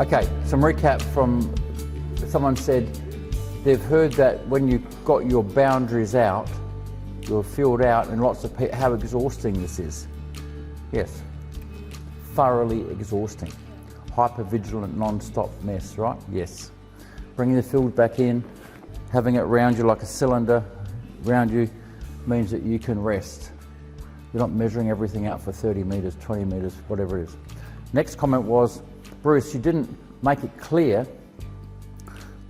Okay, some recap from someone said they've heard that when you've got your boundaries out, you're filled out, and lots of people, how exhausting this is. Yes, thoroughly exhausting. Hypervigilant, non-stop mess, right? Yes. Bringing the field back in, having it around you like a cylinder around you means that you can rest. You're not measuring everything out for 30 metres, 20 metres, whatever it is. Next comment was, Bruce, you didn't make it clear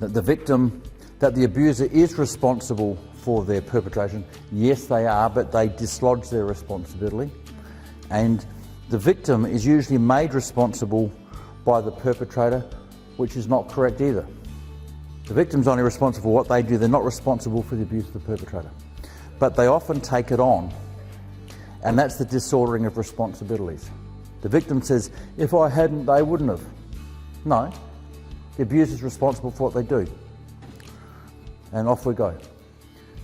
that the abuser is responsible for their perpetration. Yes, they are, but they dislodge their responsibility. And the victim is usually made responsible by the perpetrator, which is not correct either. The victim's only responsible for what they do. They're not responsible for the abuse of the perpetrator. But they often take it on, and that's the disordering of responsibilities. The victim says, if I hadn't, they wouldn't have. No, the abuser is responsible for what they do. And off we go.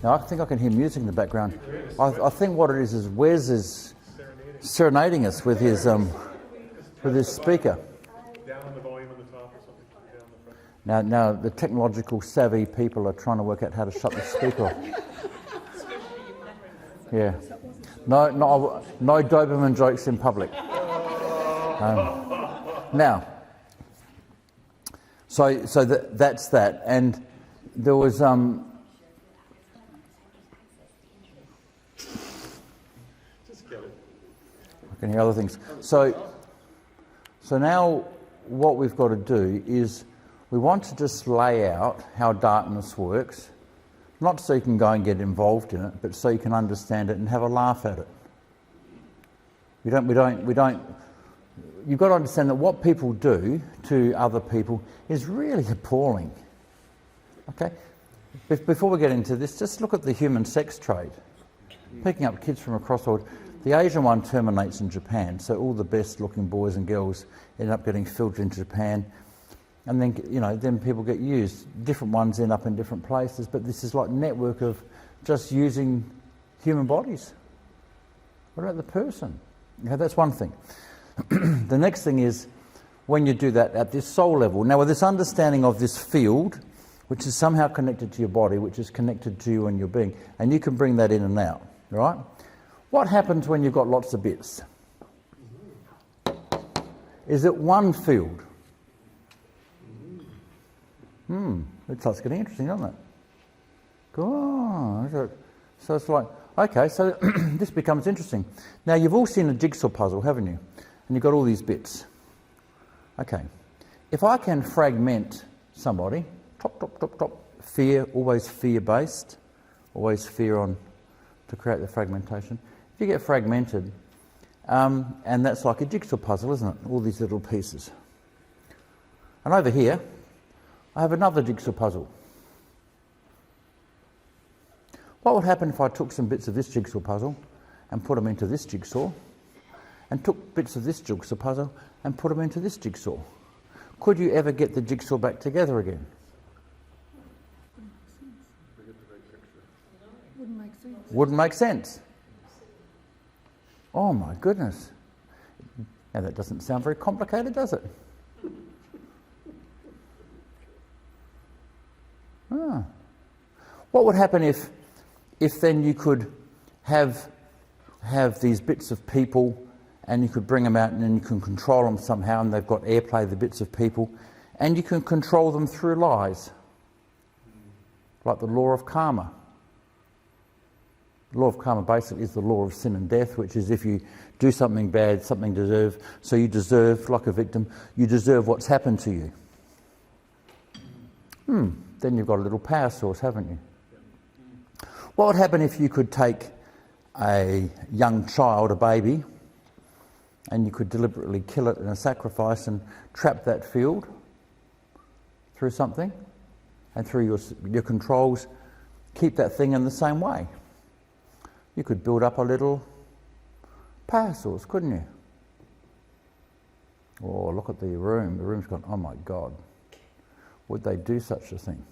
Now, I think I can hear music in the background. I think what it is Wes is serenading us with his speaker. Down the volume on the top or something. Down the front. Now the technological savvy people are trying to work out how to shut the speaker off. Yeah. No Doberman jokes in public. Now, so that's that, and there was Just get it. I can hear other things. So now what we've got to do is we want to just lay out how darkness works, not so you can go and get involved in it, but so you can understand it and have a laugh at it. We don't. You've got to understand that what people do to other people is really appalling. Okay? Before we get into this, just look at the human sex trade. Picking up kids from across the world. The Asian one terminates in Japan, so all the best looking boys and girls end up getting filtered into Japan, and then then people get used. Different ones end up in different places, but this is like a network of just using human bodies. What about the person? That's one thing. The next thing is when you do that at this soul level. Now, with this understanding of this field, which is somehow connected to your body, which is connected to you and your being, and you can bring that in and out, right? What happens when you've got lots of bits? Is it one field? It starts getting interesting, doesn't it? God. So it's like, okay, so this becomes interesting. Now, you've all seen a jigsaw puzzle, haven't you? And you've got all these bits. Okay. If I can fragment somebody, top, fear, always fear-based, always fear on to create the fragmentation. If you get fragmented, and that's like a jigsaw puzzle, isn't it? All these little pieces. And over here, I have another jigsaw puzzle. What would happen if I took some bits of this jigsaw puzzle and put them into this jigsaw, and took bits of this jigsaw puzzle and put them into this jigsaw? Could you ever get the jigsaw back together again? Wouldn't make sense. Oh my goodness. Now that doesn't sound very complicated, does it? What would happen if then you could have these bits of people, and you could bring them out and then you can control them somehow, and they've got airplay, the bits of people, and you can control them through lies, like the law of karma. The law of karma basically is the law of sin and death, which is if you do something bad, something deserved, so you deserve, like a victim, you deserve what's happened to you. Then you've got a little power source, haven't you? What would happen if you could take a young child, a baby, and you could deliberately kill it in a sacrifice and trap that field through something, and through your controls, keep that thing in the same way? You could build up a little power source, couldn't you? Oh, look at the room. The room's gone, oh my God. Would they do such a thing?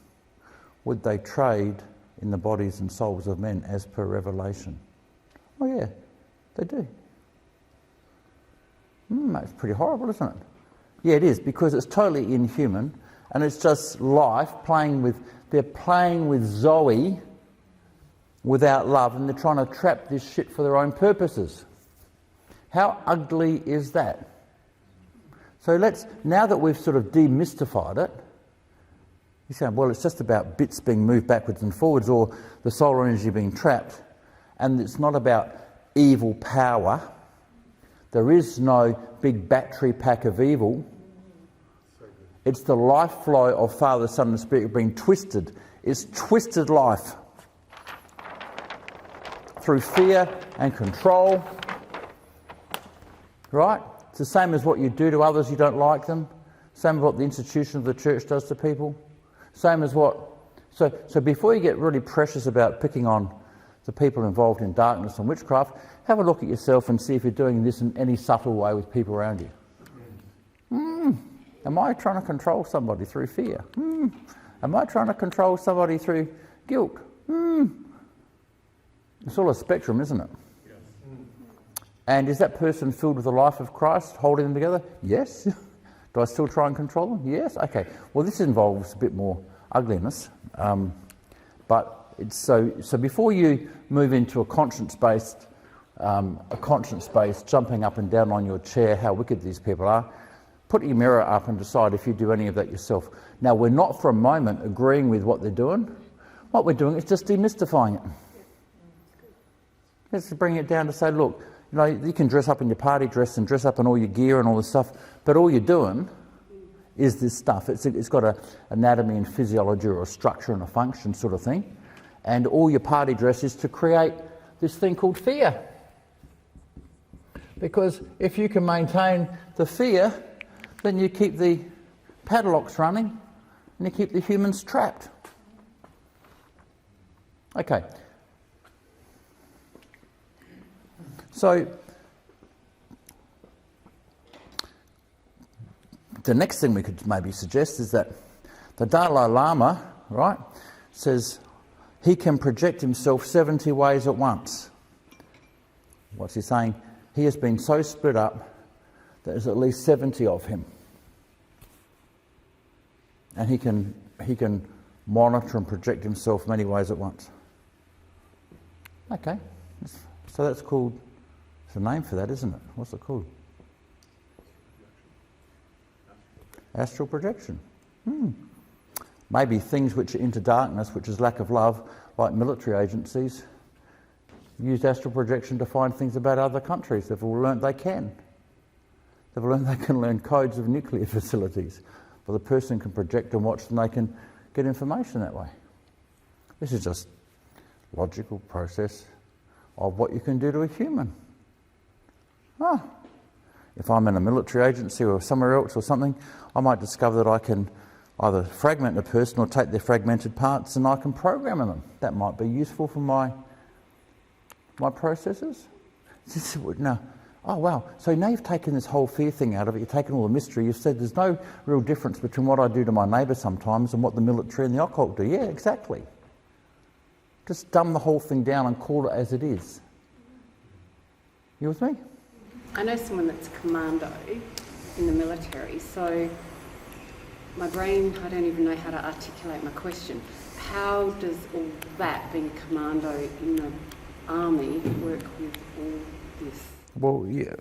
Would they trade in the bodies and souls of men as per revelation? Oh yeah, they do. That's pretty horrible, isn't it? Yeah, it is, because it's totally inhuman, and it's just life they're playing with Zoe without love, and they're trying to trap this shit for their own purposes. How ugly is that? So now that we've sort of demystified it, you say, well, it's just about bits being moved backwards and forwards, or the solar energy being trapped, and it's not about evil power. There is no big battery pack of evil. It's the life flow of Father, Son and Spirit being twisted. It's twisted life through fear and control. Right? It's the same as what you do to others, you don't like them. Same as what the institution of the church does to people. Same as what... So before you get really precious about picking on the people involved in darkness and witchcraft, have a look at yourself and see if you're doing this in any subtle way with people around you. Am I trying to control somebody through fear? Am I trying to control somebody through guilt? It's all a spectrum, isn't it? Yes. And is that person filled with the life of Christ, holding them together? Yes. Do I still try and control them? Yes. Okay. Well, this involves a bit more ugliness, but it's so before you move into a conscience-based jumping up and down on your chair, how wicked these people are, put your mirror up and decide if you do any of that yourself. Now, we're not for a moment agreeing with what they're doing. What we're doing is just demystifying it. Let's bring it down to say, look, you can dress up in your party dress and dress up in all your gear and all this stuff, but all you're doing is this stuff. It's got an anatomy and physiology or a structure and a function sort of thing, and all your party dress is to create this thing called fear. Because if you can maintain the fear, then you keep the padlocks running and you keep the humans trapped. Okay. So, the next thing we could maybe suggest is that the Dalai Lama, right, says he can project himself 70 ways at once. What's he saying? He has been so split up that there's at least 70 of him. And he can monitor and project himself many ways at once. Okay, so that's called, there's a name for that, isn't it? What's it called? Astral projection. Maybe things which are into darkness, which is lack of love, like military agencies, use astral projection to find things about other countries. They've all learnt they can. They've learned they can learn codes of nuclear facilities. But the person can project and watch and they can get information that way. This is just logical process of what you can do to a human. If I'm in a military agency or somewhere else or something, I might discover that I can either fragment a person or take their fragmented parts and I can program them. That might be useful for my processes. No. Oh, wow. So now you've taken this whole fear thing out of it, you've taken all the mystery, you've said there's no real difference between what I do to my neighbour sometimes and what the military and the occult do. Yeah, exactly. Just dumb the whole thing down and call it as it is. You with me? I know someone that's a commando in the military, so my brain, I don't even know how to articulate my question. How does all that, being a commando in the army, work with all this? Well, yeah,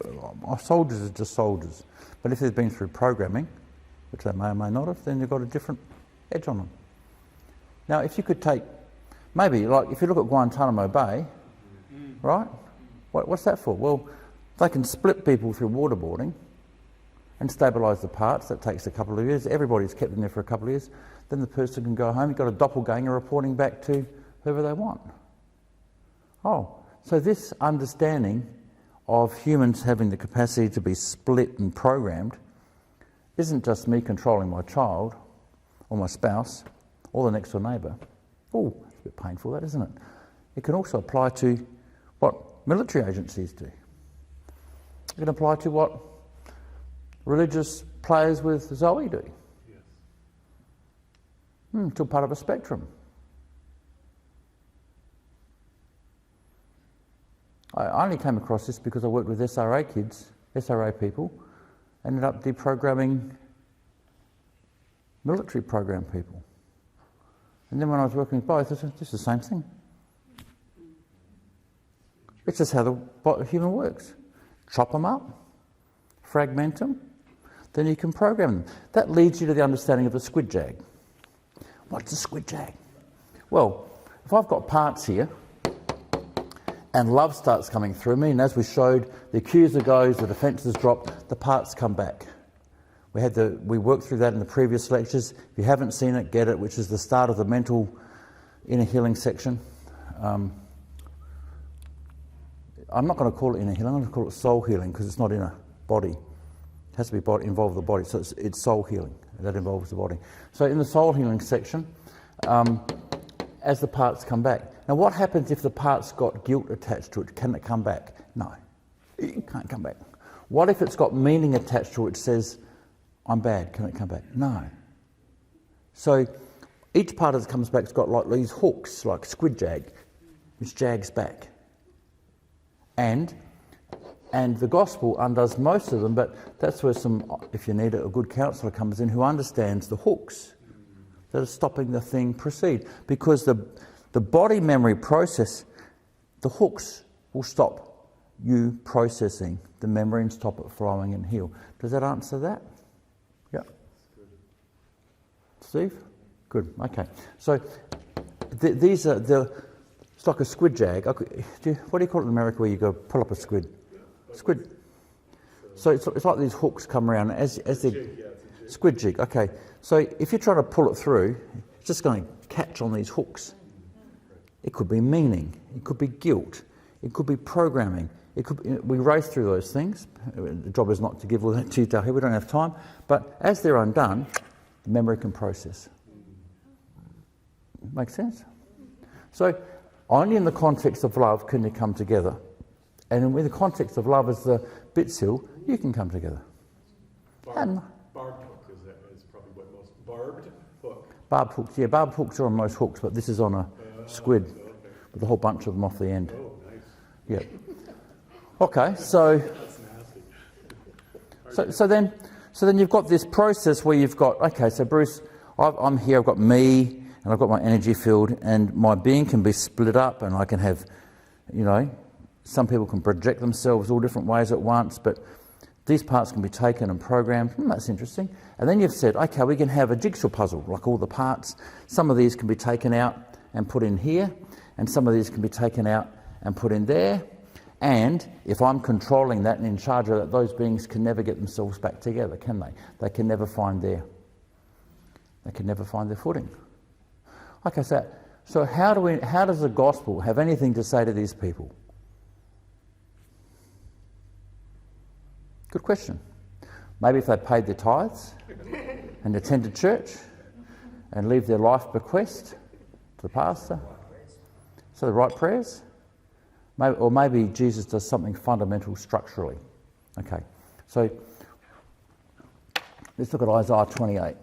our soldiers are just soldiers. But if they've been through programming, which they may or may not have, then they've got a different edge on them. Now, if you could take, maybe, like, if you look at Guantanamo Bay, right? What's that for? Well, they can split people through waterboarding and stabilise the parts. That takes a couple of years. Everybody's kept in there for a couple of years. Then the person can go home. You've got a doppelganger reporting back to whoever they want. Oh, so this understanding of humans having the capacity to be split and programmed isn't just me controlling my child or my spouse or the next door neighbour. Oh, it's a bit painful, that, isn't it? It can also apply to what military agencies do. It can apply to what religious players with Zoe do. Yes. Still part of a spectrum. I only came across this because I worked with SRA kids, SRA people, ended up deprogramming military program people. And then when I was working with both, I said, this is the same thing. It's just how the human works. Chop them up, fragment them, then you can program them. That leads you to the understanding of a squid jag. What's a squid jag? Well, if I've got parts here, and love starts coming through me, and as we showed, the accuser goes, the defences drop, the parts come back. We worked through that in the previous lectures. If you haven't seen it, get it, which is the start of the mental inner healing section. I'm not going to call it inner healing, I'm going to call it soul healing, because it's not inner body. It has to be involve the body, so it's soul healing. That involves the body. So in the soul healing section, as the parts come back. Now what happens if the part's got guilt attached to it? Can it come back? No, it can't come back. What if it's got meaning attached to it which says, I'm bad, can it come back? No. So each part that comes back has got like these hooks, like squid jag, which jags back. And the gospel undoes most of them, but that's where if you need it, a good counsellor comes in who understands the hooks that are stopping the thing proceed. Because the body memory process, the hooks will stop you processing the memory and stop it flowing and heal. Does that answer that? Yeah. Steve? Good, okay. So these are it's like a squid jag. What do you call it in America where you go pull up a squid? Squid. So it's like these hooks come around as they squid jig. Okay. So if you're trying to pull it through, it's just going to catch on these hooks. It could be meaning. It could be guilt. It could be programming. We race through those things. The job is not to give all that detail here. We don't have time. But as they're undone, the memory can process. Makes sense? So only in the context of love can you come together. And in the context of love as the bits hill, you can come together. Barbed hook is probably what most... Barbed hook. Barbed hooks, yeah. Barbed hooks are on most hooks, but this is on a squid with a whole bunch of them off the end. Oh, nice. Yeah. Okay, so... That's nasty. So then you've got this process where you've got, okay, so Bruce, I'm here, I've got me, and I've got my energy field, and my being can be split up, and I can have, some people can project themselves all different ways at once, but these parts can be taken and programmed. That's interesting. And then you've said, okay, we can have a jigsaw puzzle, like all the parts. Some of these can be taken out and put in here, and some of these can be taken out and put in there. And if I'm controlling that and in charge of that, those beings can never get themselves back together, can they? They can never find their footing. Okay, so how does the gospel have anything to say to these people? Good question. Maybe if they paid their tithes and attended church and leave their life bequest to the pastor. So the right prayers? Maybe Jesus does something fundamental structurally. Okay, so let's look at Isaiah 28.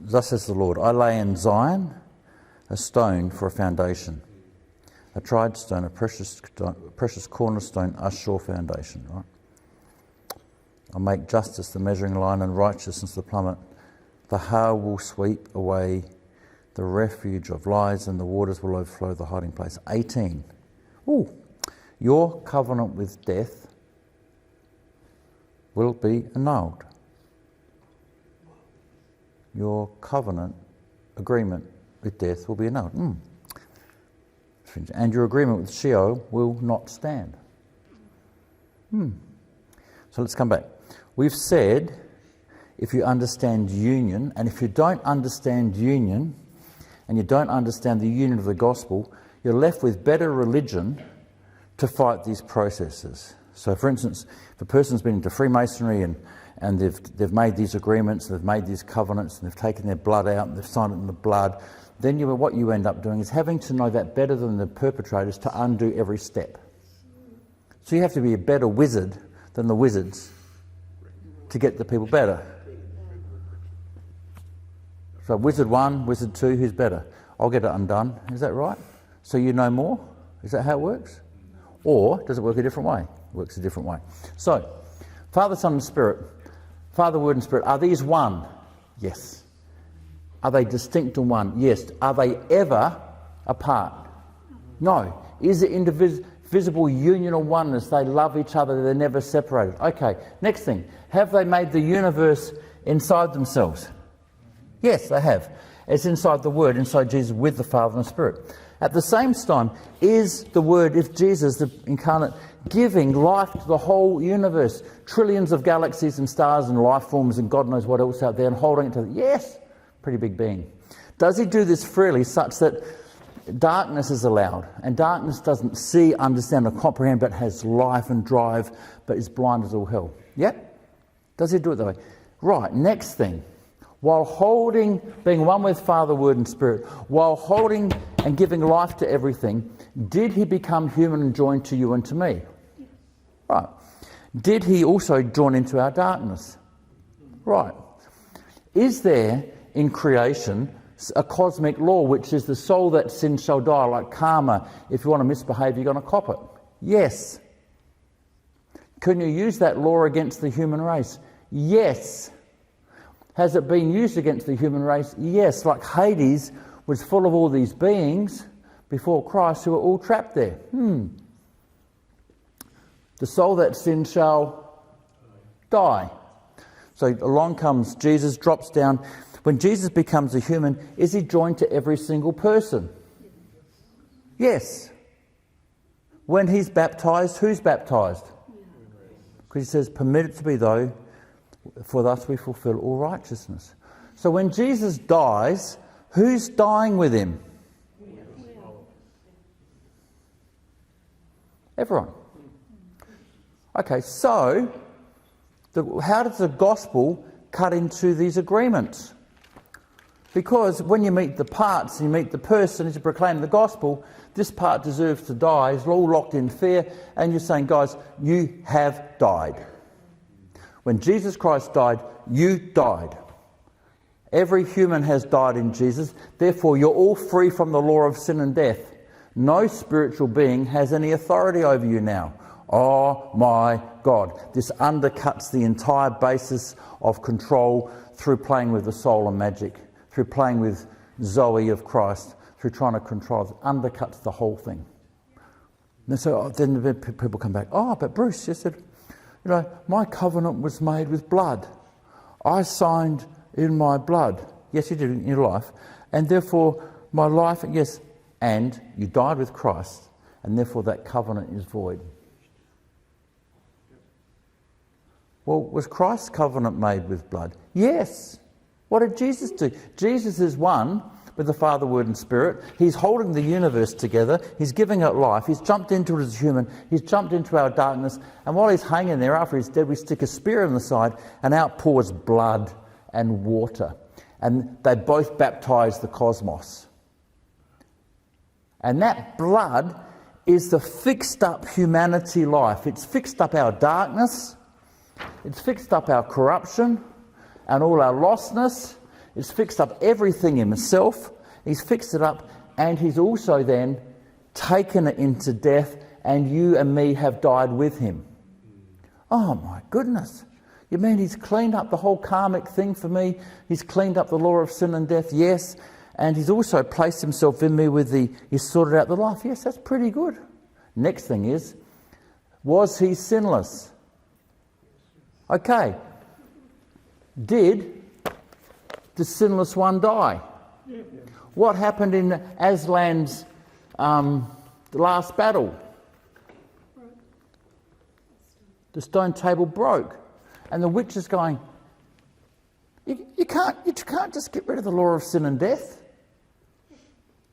Thus says the Lord, I lay in Zion a stone for a foundation, a tried stone, a precious cornerstone, a sure foundation. Right? I'll make justice the measuring line and righteousness the plummet. The hail will sweep away the refuge of lies, and the waters will overflow the hiding place. 18. Ooh, your covenant with death will be annulled. Your covenant agreement with death will be annulled. And your agreement with Sheol will not stand. So let's come back. We've said if you understand union, and if you don't understand union, and you don't understand the union of the gospel, you're left with better religion to fight these processes. So for instance, if a person's been into Freemasonry and they've made these agreements, they've made these covenants, and they've taken their blood out, and they've signed it in the blood, then what you end up doing is having to know that better than the perpetrators to undo every step. So you have to be a better wizard than the wizards to get the people better. So wizard 1, wizard 2, who's better? I'll get it undone. Is that right? So you know more? Is that how it works? Or does it work a different way? It works a different way. So, Father, Son and Spirit, Father, Word and Spirit, are these one? Yes. Are they distinct and one? Yes. Are they ever apart? No. Is it indivisible union or oneness? They love each other, they're never separated. Okay, next thing. Have they made the universe inside themselves? Yes, they have. It's inside the Word, inside Jesus, with the Father and the Spirit. At the same time, is the Word, if Jesus, the incarnate, giving life to the whole universe, trillions of galaxies and stars and life forms and God knows what else out there, and holding it to yes, pretty big being. Does he do this freely such that darkness is allowed, and darkness doesn't see, understand or comprehend, but has life and drive, but is blind as all hell? Yep. Does he do it that way? Right, next thing. While holding, being one with Father, Word and Spirit, while holding and giving life to everything, did he become human and joined to you and to me? Right. Did he also join into our darkness? Right. Is there in creation a cosmic law, which is the soul that sins shall die, like karma? If you want to misbehave, you're going to cop it. Yes. Can you use that law against the human race? Yes. Has it been used against the human race? Yes. Like Hades was full of all these beings before Christ who were all trapped there. The soul that sins shall die. So along comes Jesus, drops down. When Jesus becomes a human, is he joined to every single person? Yes. When he's baptised, who's baptised? Because he says, permit it to be though, for thus we fulfil all righteousness. So when Jesus dies, who's dying with him? Everyone. Okay, so how does the gospel cut into these agreements? Because when you meet the parts, you meet the person as you proclaim the gospel, this part deserves to die, is all locked in fear, and you're saying, guys, you have died. When Jesus Christ died, you died. Every human has died in Jesus. Therefore, you're all free from the law of sin and death. No spiritual being has any authority over you now. Oh my God. This undercuts the entire basis of control through playing with the soul and magic, through playing with Zoe of Christ, through trying to control it. Undercuts the whole thing. And so then people come back, oh, but Bruce, you said, you know, my covenant was made with blood. I signed in my blood. Yes, you did in your life. And therefore, my life, yes, and you died with Christ, and therefore that covenant is void. Well, was Christ's covenant made with blood? Yes. What did Jesus do? Jesus is one with the Father, Word and Spirit. He's holding the universe together. He's giving it life. He's jumped into it as human. He's jumped into our darkness. And while he's hanging there, after he's dead, we stick a spear in the side and out pours blood and water. And they both baptise the cosmos. And that blood is the fixed up humanity life. It's fixed up our darkness. It's fixed up our corruption and all our lostness. It's fixed up everything in himself. He's fixed it up, and he's also then taken it into death, and you and me have died with him. Oh my goodness. You mean he's cleaned up the whole karmic thing for me? He's cleaned up the law of sin and death? Yes. And he's also placed himself in me he's sorted out the life. Yes, that's pretty good. Next thing is, was he sinless? Okay. Did the sinless one die? What happened in Aslan's last battle? The stone table broke. And the witch is going, you can't just get rid of the law of sin and death.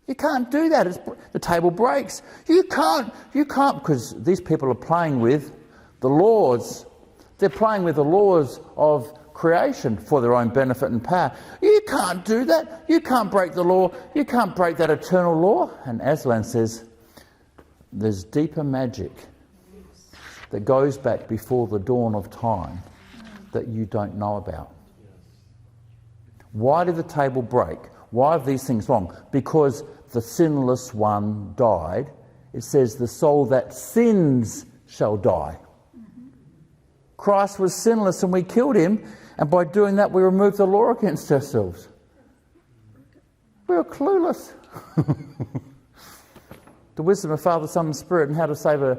You can't do that. The table breaks. You can't, because these people are playing with the laws. They're playing with the laws of creation for their own benefit and power. You can't do that. You can't break the law. You can't break that eternal law. And Aslan says, there's deeper magic that goes back before the dawn of time that you don't know about. Why did the table break? Why are these things wrong? Because the sinless one died. It says the soul that sins shall die. Christ was sinless and we killed him, and by doing that we removed the law against ourselves. We were clueless. The wisdom of Father, Son and Spirit, and how to save a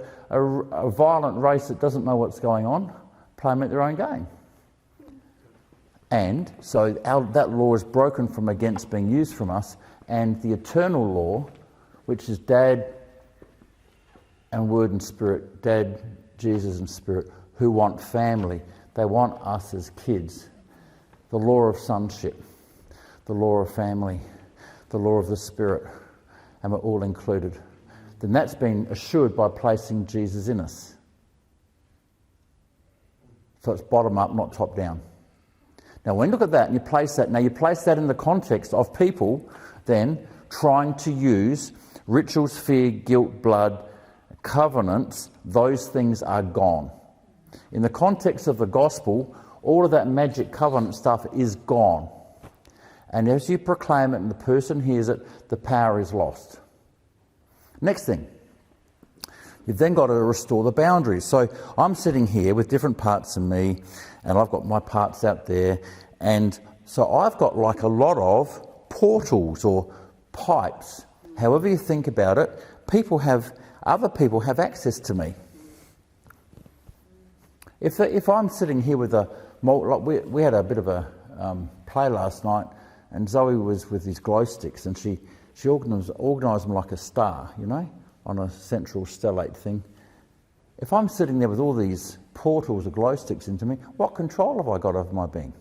violent race that doesn't know what's going on, play them at their own game. And so that law is broken from against being used from us, and the eternal law, which is Dad and Word and Spirit, Dad, Jesus and Spirit, who want family. They want us as kids. The law of sonship, the law of family, the law of the Spirit, and we're all included. Then that's been assured by placing Jesus in us. So it's bottom up, not top down. Now when you look at that and you place that in the context of people then trying to use rituals, fear, guilt, blood, covenants, those things are gone. In the context of the gospel, all of that magic covenant stuff is gone. And as you proclaim it and the person hears it, the power is lost. Next thing, you've then got to restore the boundaries. So I'm sitting here with different parts of me, and I've got my parts out there, and so I've got like a lot of portals or pipes. However you think about it, other people have access to me. If I'm sitting here with we had a bit of a play last night, and Zoe was with these glow sticks, and she organised them like a star, on a central stellate thing. If I'm sitting there with all these portals of glow sticks into me, what control have I got over my being?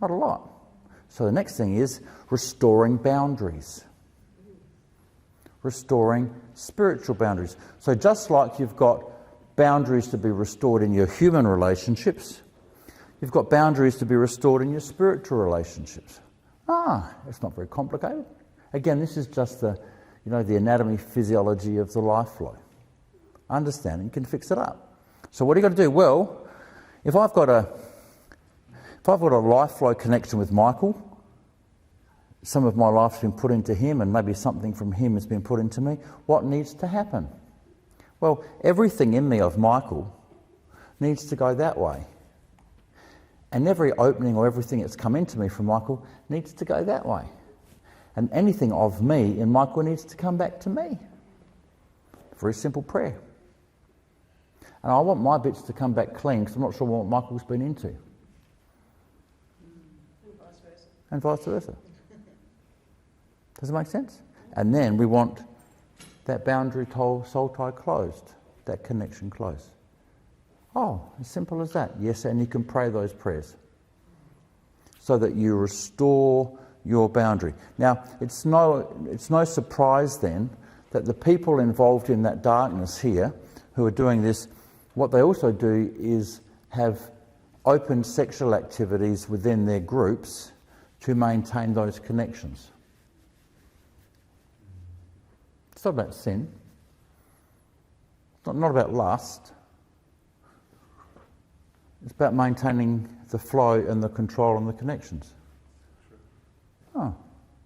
Not a lot. So the next thing is restoring boundaries. Restoring spiritual boundaries. So just like you've got boundaries to be restored in your human relationships, you've got boundaries to be restored in your spiritual relationships. It's not very complicated. Again, this is just the anatomy, physiology of the life flow. Understanding can fix it up. So what are you going to do? Well, if I've got a life flow connection with Michael, some of my life's been put into him, and maybe something from him has been put into me, what needs to happen? Well, everything in me of Michael needs to go that way. And every opening or everything that's come into me from Michael needs to go that way. And anything of me in Michael needs to come back to me. Very simple prayer. And I want my bits to come back clean, because I'm not sure what Michael's been into. And vice versa. Does it make sense? And then we want that boundary soul tie closed, that connection closed. Oh, as simple as that. Yes, and you can pray those prayers so that you restore your boundary. Now, it's no surprise then that the people involved in that darkness here who are doing this, what they also do is have open sexual activities within their groups to maintain those connections. It's not about sin. It's not about lust. It's about maintaining the flow and the control and the connections.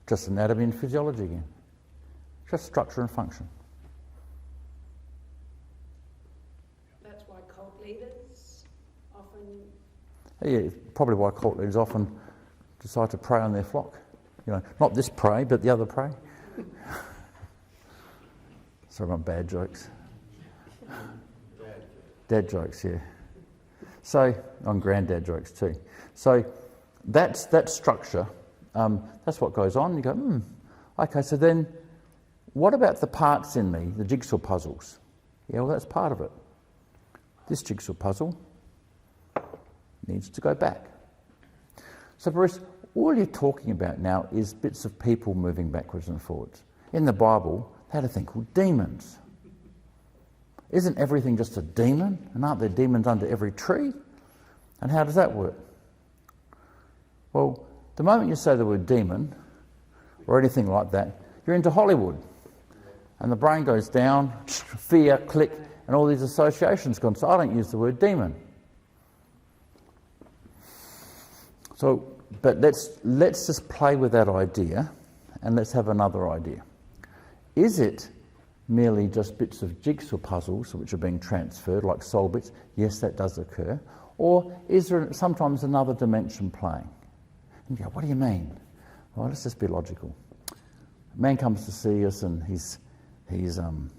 Just anatomy and physiology again. Just structure and function. That's why cult leaders often... Yeah, probably why cult leaders often decide to prey on their flock. Not this prey, but the other prey. Sorry about bad jokes. Dad jokes, yeah. So, on granddad jokes too. So, that's that structure. That's what goes on. You go, okay, so then what about the parts in me, the jigsaw puzzles? Yeah, well, that's part of it. This jigsaw puzzle needs to go back. So, Bruce, all you're talking about now is bits of people moving backwards and forwards. In the Bible, they had a thing called demons. Isn't everything just a demon? And aren't there demons under every tree? And how does that work? Well, The moment you say the word demon or anything like that, you're into Hollywood. And the brain goes down, fear, click, and all these associations gone. So I don't use the word demon. So, but let's just play with that idea, and let's have another idea. Is it merely just bits of jigsaw puzzles which are being transferred, like soul bits? Yes, that does occur. Or is there sometimes another dimension playing? And you go, what do you mean? Well, let's just be logical. A man comes to see us, and he's 30s,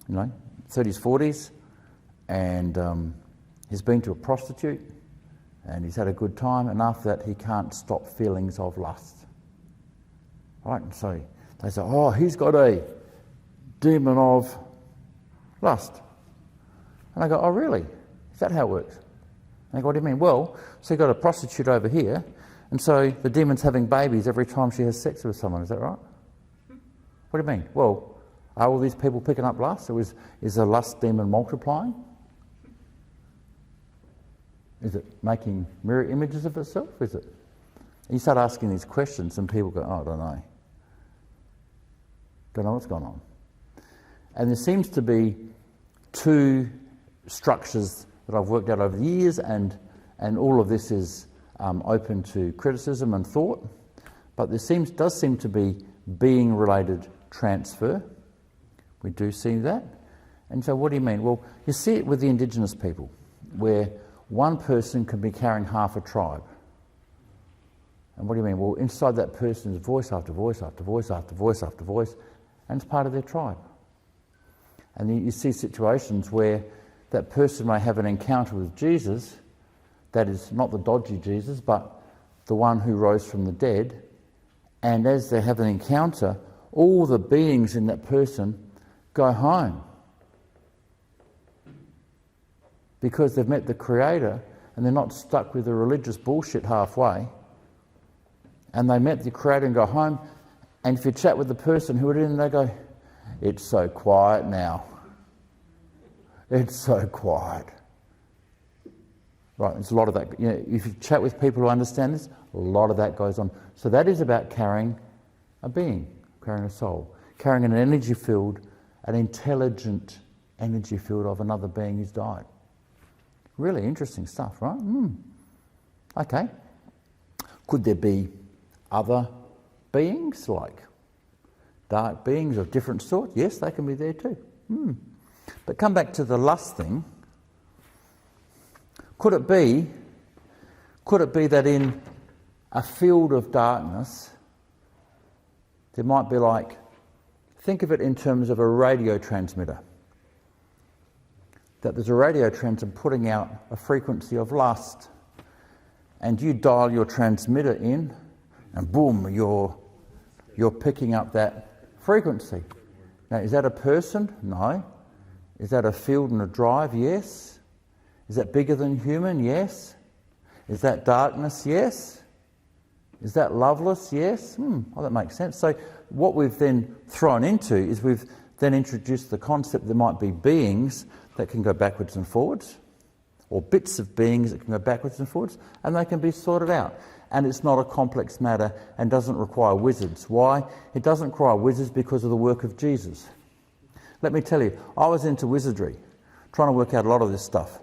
40s, and he's been to a prostitute, and he's had a good time, and after that he can't stop feelings of lust. Right? And so they say, oh, he's got a demon of lust. And I go, oh, really? Is that how it works? And I go, what do you mean? Well, so you've got a prostitute over here, and so the demon's having babies every time she has sex with someone. Is that right? What do you mean? Well, are all these people picking up lust? Or is the lust demon multiplying? Is it making mirror images of itself? Is it? And you start asking these questions, and people go, oh, I don't know. Don't know what's going on. And there seems to be two structures that I've worked out over the years, and all of this is open to criticism and thought, but there does seem to be being-related transfer. We do see that. And so what do you mean? Well, you see it with the indigenous people, where one person can be carrying half a tribe. And what do you mean? Well, inside that person is voice after voice after voice after voice after voice, and it's part of their tribe. And you see situations where that person may have an encounter with Jesus, that is not the dodgy Jesus, but the one who rose from the dead, and as they have an encounter, all the beings in that person go home. Because they've met the Creator, and they're not stuck with the religious bullshit halfway, and they met the Creator and go home, and if you chat with the person who are in, they go, it's so quiet now. It's so quiet. Right, there's a lot of that. If you chat with people who understand this, a lot of that goes on. So that is about carrying a being, carrying a soul, carrying an energy field, an intelligent energy field of another being who's died. Really interesting stuff, right? Okay. Could there be other beings, like dark beings of different sorts? Yes, they can be there too. But come back to the lust thing. Could it be that in a field of darkness, there might be think of it in terms of a radio transmitter. That there's a radio transmitter putting out a frequency of lust, and you dial your transmitter in, and boom, you're picking up that frequency. Now, is that a person? No. Is that a field and a drive? Yes. Is that bigger than human? Yes. Is that darkness? Yes. Is that loveless? Yes. Well, that makes sense. So what we've then thrown into is we've then introduced the concept there might be beings that can go backwards and forwards, or bits of beings that can go backwards and forwards, and they can be sorted out. And it's not a complex matter and doesn't require wizards. Why? It doesn't require wizards because of the work of Jesus. Let me tell you, I was into wizardry, trying to work out a lot of this stuff.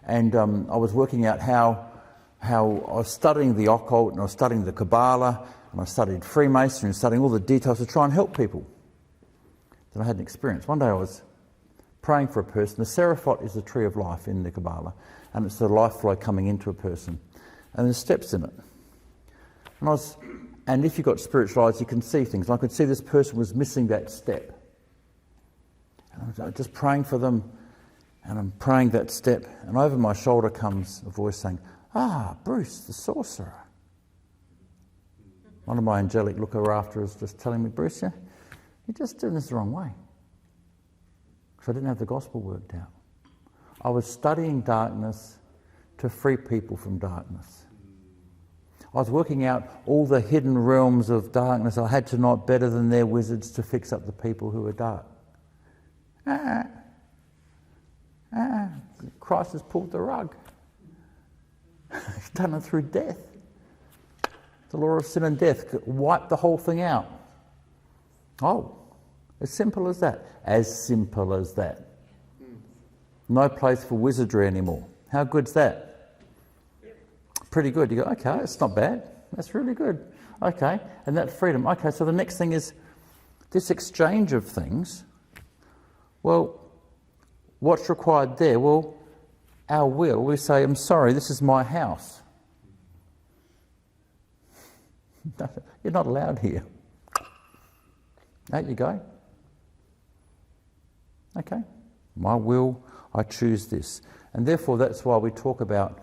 And I was working out how I was studying the occult, and I was studying the Kabbalah, and I studied Freemasonry, and studying all the details to try and help people. Then I had an experience. One day I was praying for a person. The Seraphot is the tree of life in the Kabbalah, and it's the life flow coming into a person. And there's steps in it. And if you've got spiritual eyes, you can see things. And I could see this person was missing that step. And I was just praying for them, and I'm praying that step, and over my shoulder comes a voice saying, Bruce, the sorcerer. One of my angelic looker-afters just telling me, Bruce, you're just doing this the wrong way. Because I didn't have the gospel worked out. I was studying darkness to free people from darkness. I was working out all the hidden realms of darkness. I had to know better than their wizards to fix up the people who were dark. Christ has pulled the rug. He's done it through death. The law of sin and death, wipe the whole thing out. Oh, as simple as that. As simple as that. No place for wizardry anymore. How good's that? Pretty good. You go, okay, it's not bad. That's really good. Okay, and that freedom. Okay, so the next thing is this exchange of things. Well, what's required there? Well, our will, we say, I'm sorry, this is my house. You're not allowed here. Out you go. Okay, my will, I choose this. And therefore that's why we talk about,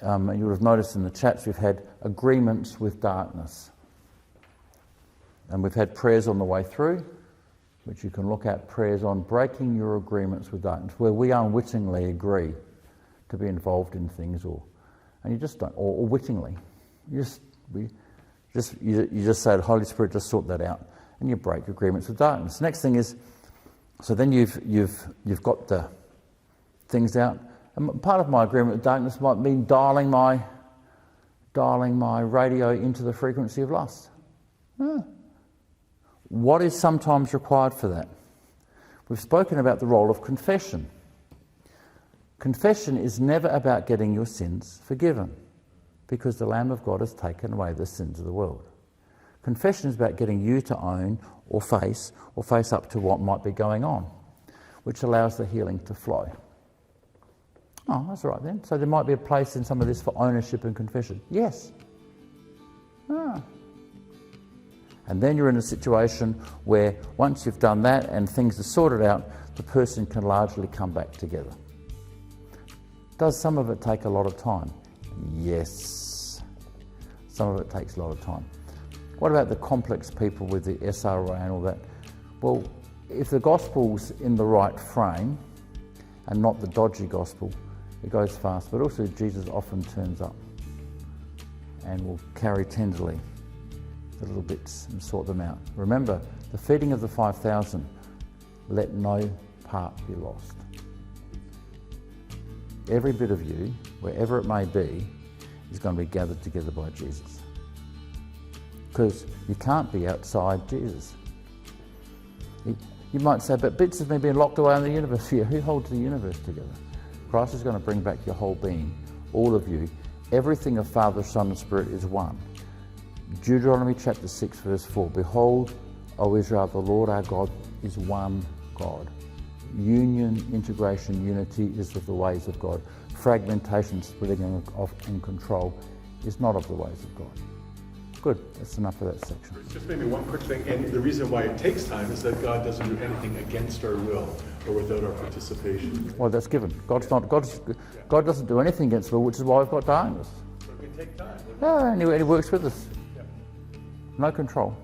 and you would have noticed in the chats, we've had agreements with darkness. And we've had prayers on the way through, which you can look at, prayers on breaking your agreements with darkness, where we unwittingly agree to be involved in things, and you just don't, or wittingly. You just say, the Holy Spirit, just sort that out, and you break agreements with darkness. Next thing is, so then you've got the things out. And part of my agreement with darkness might mean dialing my radio into the frequency of lust. What is sometimes required for that? We've spoken about the role of confession. Confession is never about getting your sins forgiven, because the Lamb of God has taken away the sins of the world. Confession is about getting you to own or face up to what might be going on, which allows the healing to flow. Oh, that's all right then. So there might be a place in some of this for ownership and confession. Yes. And then you're in a situation where once you've done that and things are sorted out, the person can largely come back together. Does some of it take a lot of time? Yes. Some of it takes a lot of time. What about the complex people with the SRA and all that? Well, if the gospel's in the right frame and not the dodgy gospel, it goes fast. But also Jesus often turns up and will carry tenderly the little bits and sort them out. Remember, the feeding of the 5,000, let no part be lost. Every bit of you, wherever it may be, is going to be gathered together by Jesus. Because you can't be outside Jesus. You might say, but bits of me being locked away in the universe. Yeah, who holds the universe together? Christ is going to bring back your whole being, all of you. Everything of Father, Son and Spirit is one. Deuteronomy chapter 6 verse 4, behold, O Israel, the Lord our God is one God. Union, integration, unity is of the ways of God. Fragmentation, splitting and control is not of the ways of God. Good, that's enough of that section. Just maybe one quick thing, and the reason why it takes time is that God doesn't do anything against our will or without our participation. Well, that's given. God doesn't do anything against the will, which is why we've got darkness. So it can take time. Yeah, and he works with us. No control.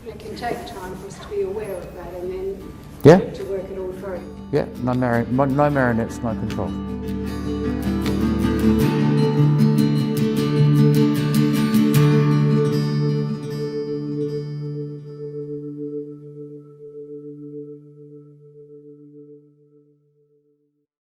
It can take time for us to be aware of that and then to work it all through. Yeah, no marionettes, no control.